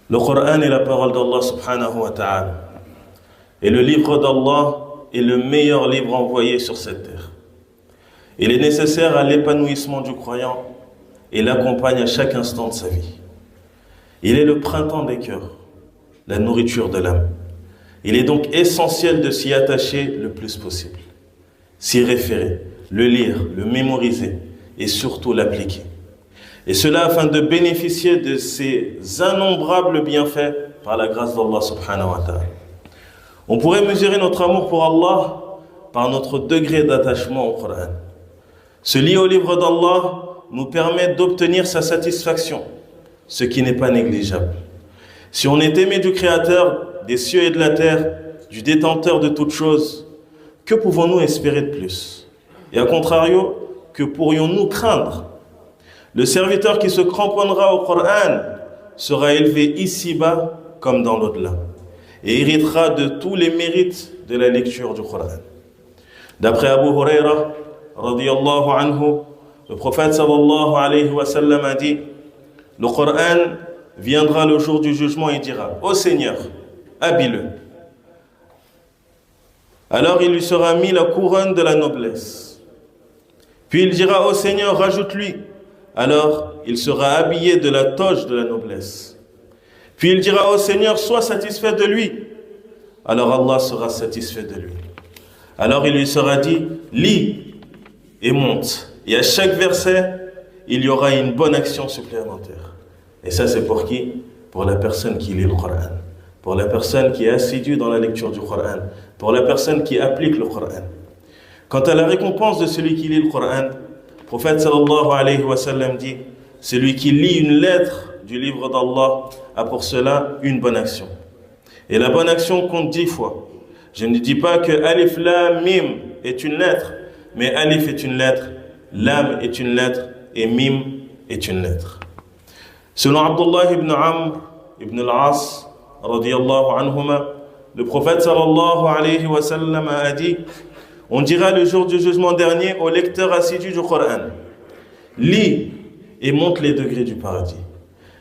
Le Coran est la parole d'Allah subhanahu wa ta'ala. Et le livre d'Allah est le meilleur livre envoyé sur cette terre. Il est nécessaire à l'épanouissement du croyant et l'accompagne à chaque instant de sa vie. Il est le printemps des cœurs, la nourriture de l'âme. Il est donc essentiel de s'y attacher le plus possible, s'y référer, le lire, le mémoriser et surtout l'appliquer. Et cela afin de bénéficier de ces innombrables bienfaits par la grâce d'Allah subhanahu wa ta'ala. On pourrait mesurer notre amour pour Allah par notre degré d'attachement au Coran. Se lier au livre d'Allah nous permet d'obtenir sa satisfaction, ce qui n'est pas négligeable. Si on est aimé du Créateur des cieux et de la terre, du détenteur de toutes choses, que pouvons-nous espérer de plus? Et à contrario, que pourrions-nous craindre? Le serviteur qui se cramponnera au Coran sera élevé ici-bas comme dans l'au-delà et héritera de tous les mérites de la lecture du Coran. D'après Abu Huraira, radiyallahu anhu, le prophète sallallahu alayhi wa sallam a dit: le Coran viendra le jour du jugement et dira: ô Seigneur, habille-le. Alors il lui sera mis la couronne de la noblesse. Puis il dira: ô Seigneur, rajoute-lui. Alors il sera habillé de la toge de la noblesse. Puis il dira: ô Seigneur, sois satisfait de lui. Alors Allah sera satisfait de lui. Alors il lui sera dit: lis et monte. Et à chaque verset, il y aura une bonne action supplémentaire. Et ça, c'est pour qui? Pour la personne qui lit le Coran, pour la personne qui est assidue dans la lecture du Coran, pour la personne qui applique le Coran. Quant à la récompense de celui qui lit le Coran, le prophète sallallahu alayhi wa sallam dit: celui qui lit une lettre du livre d'Allah a pour cela une bonne action. Et la bonne action compte 10 fois. Je ne dis pas que Alif Lam Mim est une lettre, mais Alif est une lettre, Lam est une lettre et Mim est une lettre. Selon Abdullah ibn Amr ibn al-As, radiyallahu anhuma, le prophète sallallahu alayhi wa sallam a dit: on dira le jour du jugement dernier au lecteur assidu du Coran: lis et monte les degrés du paradis.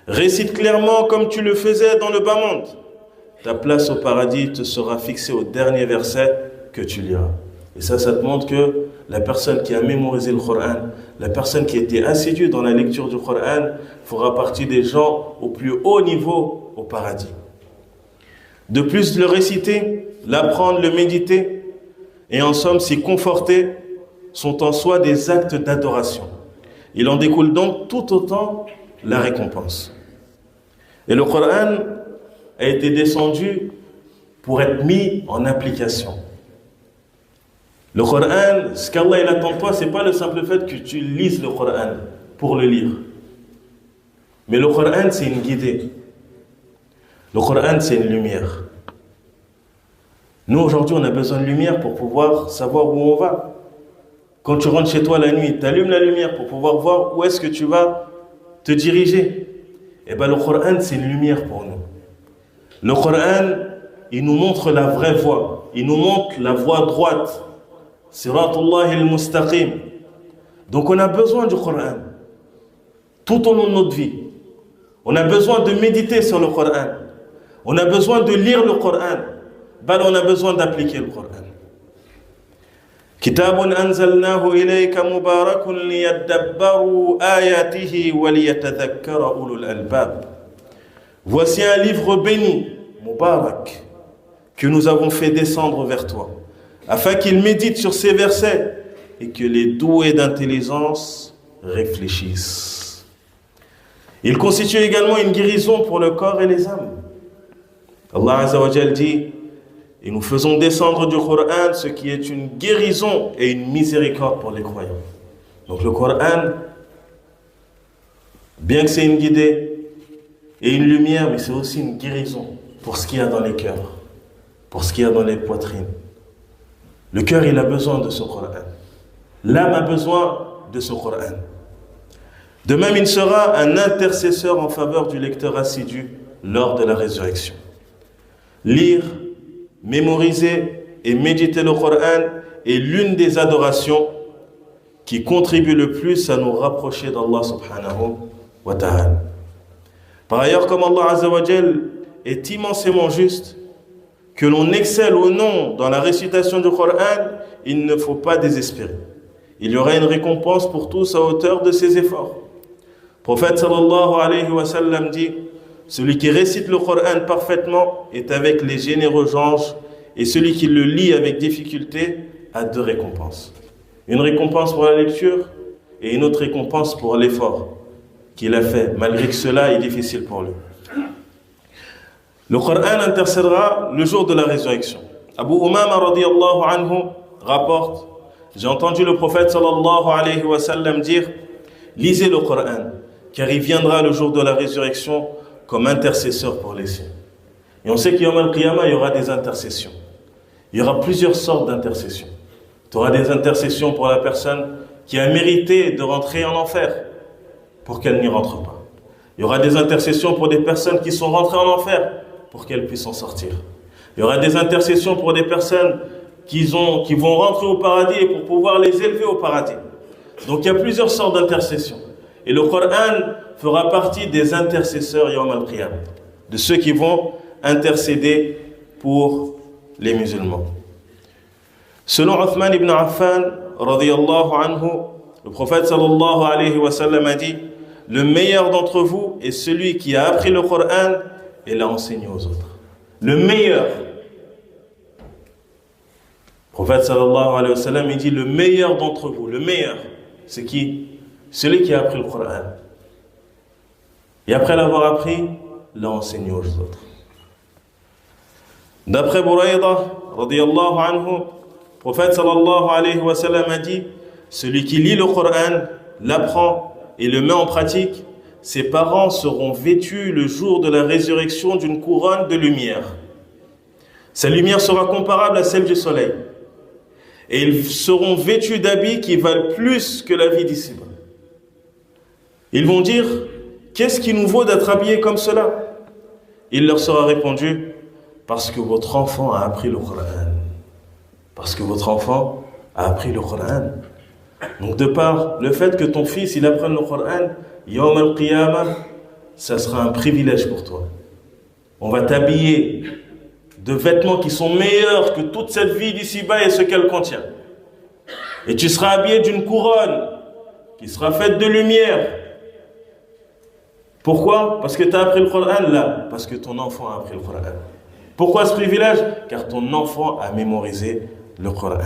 Récite clairement comme tu le faisais dans le bas monde. Ta place au paradis te sera fixée au dernier verset que tu liras. Et ça te montre que la personne qui a mémorisé le Coran, la personne qui était assidue dans la lecture du Coran, fera partie des gens au plus haut niveau au paradis. De plus, le réciter, l'apprendre, le méditer, et en somme s'y conforter, sont en soi des actes d'adoration. Il en découle donc tout autant la récompense. Et le Coran a été descendu pour être mis en application. Le Coran, ce qu'Allah attend de toi, ce n'est pas le simple fait que tu lises le Coran pour le lire. Mais le Coran, c'est une guidée. Le Coran, c'est une lumière. Nous, aujourd'hui, on a besoin de lumière pour pouvoir savoir où on va. Quand tu rentres chez toi la nuit, tu allumes la lumière pour pouvoir voir où est-ce que tu vas te diriger. Et bien, le Coran, c'est une lumière pour nous. Le Coran, il nous montre la vraie voie. Il nous montre la voie droite. Siratullah al-Mustaqim. Donc, on a besoin du Coran tout au long de notre vie. On a besoin de méditer sur le Coran. On a besoin de lire le Coran. Ben, on a besoin d'appliquer le Coran. Kitabun anzalnahu ilayka mubarakun liyadabbaru ayatihi wa liyatadhakkara ulul albab. Voici un livre béni, Mubarak, que nous avons fait descendre vers toi, afin qu'il médite sur ces versets et que les doués d'intelligence réfléchissent. Il constitue également une guérison pour le corps et les âmes. Allah Azza wa Jal dit: et nous faisons descendre du Coran ce qui est une guérison et une miséricorde pour les croyants. Donc le Coran, bien que c'est une guidée et une lumière, mais c'est aussi une guérison pour ce qu'il y a dans les cœurs, pour ce qu'il y a dans les poitrines. Le cœur, il a besoin de ce Coran. L'âme a besoin de ce Coran. De même, il sera un intercesseur en faveur du lecteur assidu lors de la résurrection. Lire, mémoriser et méditer le Coran est l'une des adorations qui contribue le plus à nous rapprocher d'Allah subhanahu wa ta'ala. Par ailleurs, comme Allah Azza wa Jal est immensément juste, que l'on excelle ou non dans la récitation du Coran, il ne faut pas désespérer. Il y aura une récompense pour tous à hauteur de ses efforts. Le prophète sallallahu alayhi wa sallam dit: celui qui récite le Coran parfaitement est avec les généreux anges, et celui qui le lit avec difficulté a 2 récompenses. Une récompense pour la lecture et une autre récompense pour l'effort qu'il a fait, malgré que cela est difficile pour lui. Le Coran intercédera le jour de la résurrection. Abu Umama radiyallahu anhu rapporte: j'ai entendu le prophète sallallahu alayhi wa sallam dire: lisez le Coran, car il viendra le jour de la résurrection comme intercesseur pour les siens. Et on sait qu'il y aura des intercessions. Il y aura plusieurs sortes d'intercessions. Tu auras des intercessions pour la personne qui a mérité de rentrer en enfer, pour qu'elle n'y rentre pas. Il y aura des intercessions pour des personnes qui sont rentrées en enfer, pour qu'elles puissent en sortir. Il y aura des intercessions pour des personnes qui vont rentrer au paradis et pour pouvoir les élever au paradis. Donc il y a plusieurs sortes d'intercessions. Et le Coran fera partie des intercesseurs Yawm al-Qiyamah, de ceux qui vont intercéder pour les musulmans. Selon Uthman ibn Affan, radiyallahu anhu, le prophète sallallahu alayhi wa sallam a dit: le meilleur d'entre vous est celui qui a appris le Coran et l'a enseigné aux autres. Le meilleur. Le prophète sallallahu alayhi wa sallam, il dit: le meilleur d'entre vous, le meilleur, c'est qui? Celui qui a appris le Coran. Et après l'avoir appris, l'a enseigné aux autres. D'après Buraïda, radiyallahu anhu, le prophète sallallahu alayhi wa sallam a dit: celui qui lit le Coran, l'apprend et le met en pratique, ses parents seront vêtus le jour de la résurrection d'une couronne de lumière. Sa lumière sera comparable à celle du soleil. Et ils seront vêtus d'habits qui valent plus que la vie d'ici-bas. Ils vont dire: qu'est-ce qui nous vaut d'être habillés comme cela? Il leur sera répondu: parce que votre enfant a appris le Coran. Parce que votre enfant a appris le Coran. Donc de par le fait que ton fils il apprenne le Coran, Yawm al-Qiyamah, ça sera un privilège pour toi. On va t'habiller de vêtements qui sont meilleurs que toute cette vie d'ici-bas et ce qu'elle contient. Et tu seras habillé d'une couronne qui sera faite de lumière. Pourquoi? Parce que tu as appris le Coran là. Parce que ton enfant a appris le Coran. Pourquoi ce privilège? Car ton enfant a mémorisé le Coran.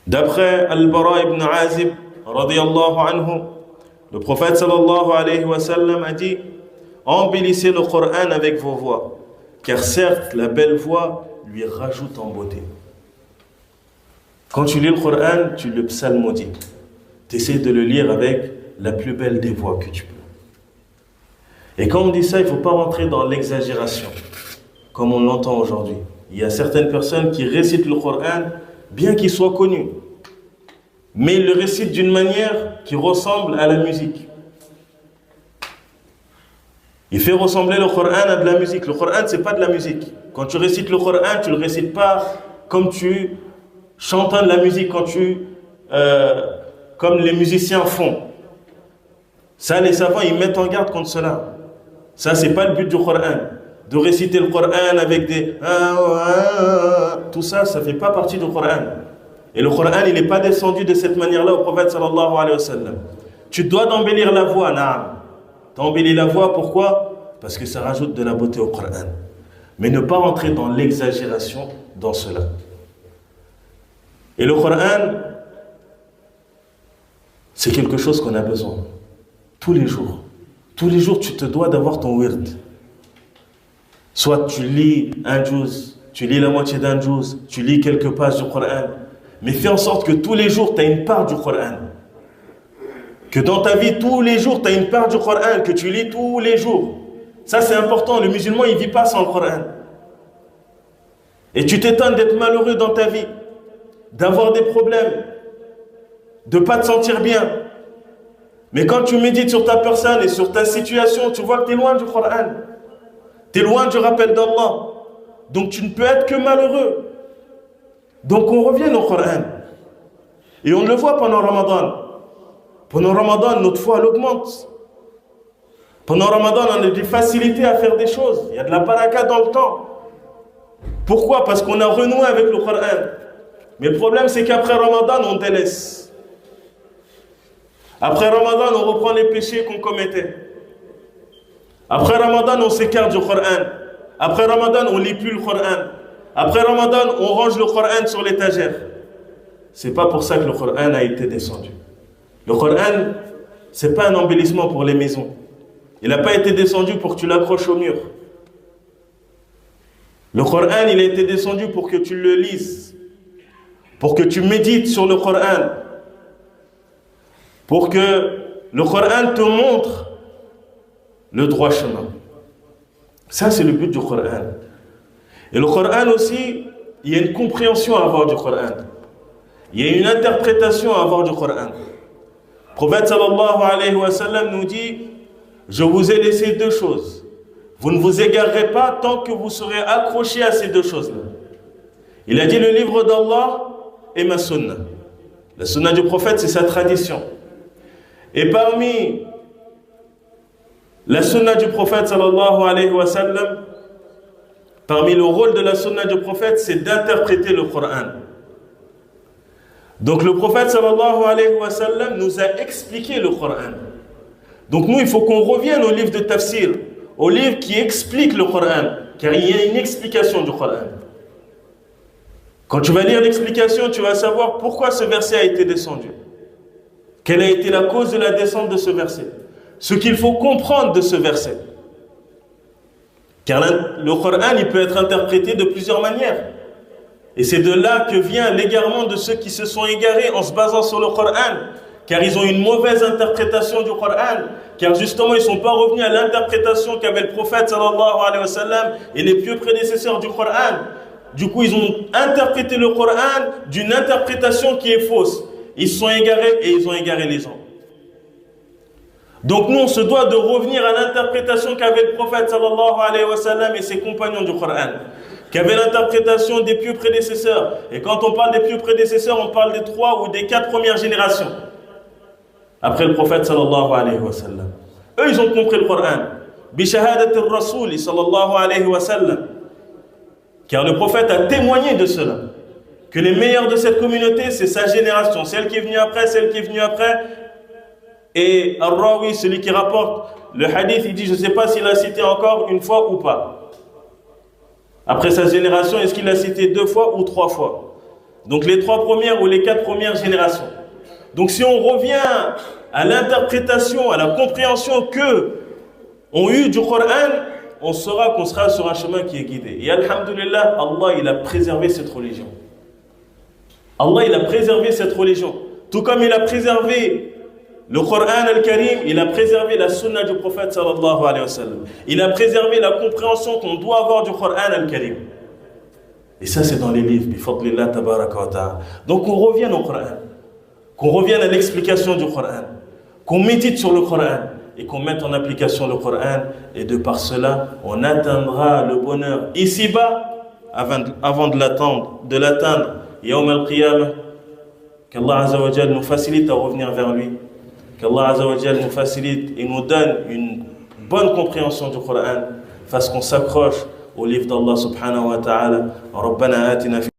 D'après Al-Bara ibn Azib, radiyallahu anhu, le prophète sallallahu alayhi wa sallam a dit: embellissez le Coran avec vos voix, car certes la belle voix lui rajoute en beauté. Quand tu lis le Coran, tu le psalmodies. Tu essaies de le lire avec la plus belle des voix que tu peux. Et quand on dit ça, il ne faut pas rentrer dans l'exagération, comme on l'entend aujourd'hui. Il y a certaines personnes qui récitent le Coran, bien qu'il soit connu, mais ils le récitent d'une manière qui ressemble à la musique. Il fait ressembler le Coran à de la musique. Le Coran, ce n'est pas de la musique. Quand tu récites le Coran, tu ne le récites pas comme tu chantes de la musique, comme les musiciens font. Ça, les savants, ils mettent en garde contre cela. Ça, ce n'est pas le but du Coran. De réciter le Coran avec des... Tout ça, ça ne fait pas partie du Coran. Et le Coran, il n'est pas descendu de cette manière-là au prophète sallallahu alayhi wa sallam. Tu dois d'embellir la voix, naam. T'embellis la voix, pourquoi? Parce que ça rajoute de la beauté au Coran. Mais ne pas rentrer dans l'exagération dans cela. Et le Coran, c'est quelque chose qu'on a besoin. Tous les jours. Tous les jours, tu te dois d'avoir ton wird. Soit tu lis un juz, tu lis la moitié d'un juz, tu lis quelques pages du Coran. Mais fais en sorte que tous les jours, tu as une part du Coran. Que dans ta vie, tous les jours, tu as une part du Coran que tu lis tous les jours. Ça, c'est important. Le musulman, il ne vit pas sans le Coran. Et tu t'étonnes d'être malheureux dans ta vie, d'avoir des problèmes, de ne pas te sentir bien. Mais quand tu médites sur ta personne et sur ta situation, tu vois que tu es loin du Coran. Tu es loin du rappel d'Allah. Donc tu ne peux être que malheureux. Donc on revient au Coran. Et on le voit pendant Ramadan. Pendant Ramadan, notre foi elle augmente. Pendant Ramadan, on a des facilités à faire des choses. Il y a de la baraka dans le temps. Pourquoi? Parce qu'on a renoué avec le Coran. Mais le problème, c'est qu'après Ramadan, on délaisse. Après Ramadan, on reprend les péchés qu'on commettait. Après Ramadan, on s'écarte du Coran. Après Ramadan, on ne lit plus le Coran. Après Ramadan, on range le Coran sur l'étagère. C'est pas pour ça que le Coran a été descendu. Le Coran, c'est pas un embellissement pour les maisons. Il n'a pas été descendu pour que tu l'accroches au mur. Le Coran, il a été descendu pour que tu le lises, pour que tu médites sur le Coran, pour que le Coran te montre le droit chemin. Ça, c'est le but du Coran. Et le Coran aussi, il y a une compréhension à avoir du Coran. Il y a une interprétation à avoir du Coran. Le prophète sallallahu alayhi wa sallam nous dit: je vous ai laissé deux choses. Vous ne vous égarerez pas tant que vous serez accrochés à ces deux choses-là. Il a dit le livre d'Allah et ma sunna. La sunna du prophète, c'est sa tradition. Et parmi la sunna du prophète sallallahu alayhi wa sallam, parmi le rôle de la sunna du prophète, c'est d'interpréter le Coran. Donc le prophète sallallahu alayhi wa sallam nous a expliqué le Coran. Donc nous, il faut qu'on revienne au livre de tafsir, au livre qui explique le Coran, car il y a une explication du Coran. Quand tu vas lire l'explication, tu vas savoir pourquoi ce verset a été descendu. Quelle a été la cause de la descente de ce verset. Ce qu'il faut comprendre de ce verset. Car le Coran, il peut être interprété de plusieurs manières. Et c'est de là que vient l'égarement de ceux qui se sont égarés en se basant sur le Coran. Car ils ont une mauvaise interprétation du Coran. Car justement, ils ne sont pas revenus à l'interprétation qu'avait le prophète sallallahu alayhi wa sallam et les pieux prédécesseurs du Coran. Du coup, ils ont interprété le Coran d'une interprétation qui est fausse. Ils se sont égarés et ils ont égaré les gens. Donc nous, on se doit de revenir à l'interprétation qu'avait le prophète sallallahu alayhi wa sallam et ses compagnons du Coran. Qu'avait l'interprétation des pieux prédécesseurs. Et quand on parle des pieux prédécesseurs, on parle des 3 ou des 4 premières générations. Après le prophète sallallahu alayhi wa sallam. Eux, ils ont compris le Coran. Bishahadat al-Rasoul sallallahu alayhi wa sallam. Car le prophète a témoigné de cela. Que les meilleurs de cette communauté, c'est sa génération. Celle qui est venue après, celle qui est venue après. Et Ar-Rawi, celui qui rapporte le hadith, il dit, je ne sais pas s'il a cité encore une fois ou pas. Après sa génération, est-ce qu'il l'a cité 2 fois ou 3 fois? Donc les 3 premières ou les 4 premières générations. Donc si on revient à l'interprétation, à la compréhension que ont eu du Coran, on saura qu'on sera sur un chemin qui est guidé. Et alhamdulillah, Allah, il a préservé cette religion. Allah, il a préservé cette religion. Tout comme il a préservé le Coran al-Karim, il a préservé la sunna du prophète sallallahu alayhi wa sallam. Il a préservé la compréhension qu'on doit avoir du Coran al-Karim. Et ça, c'est dans les livres. Bifadlillah tabaraka wa ta'ala. Donc, on revient au Coran. Qu'on revienne à l'explication du Coran. Qu'on médite sur le Coran. Et qu'on mette en application le Coran. Et de par cela, on atteindra le bonheur ici-bas avant de l'atteindre. Yawm al-Qiyamah. Qu'Allah Azza wa Jal nous facilite à revenir vers lui. Qu'Allah Azza wa Jal nous facilite et nous donne une bonne compréhension du Coran, fasse qu'on s'accroche au livre d'Allah subhanahu wa ta'ala. Rabbana atina fi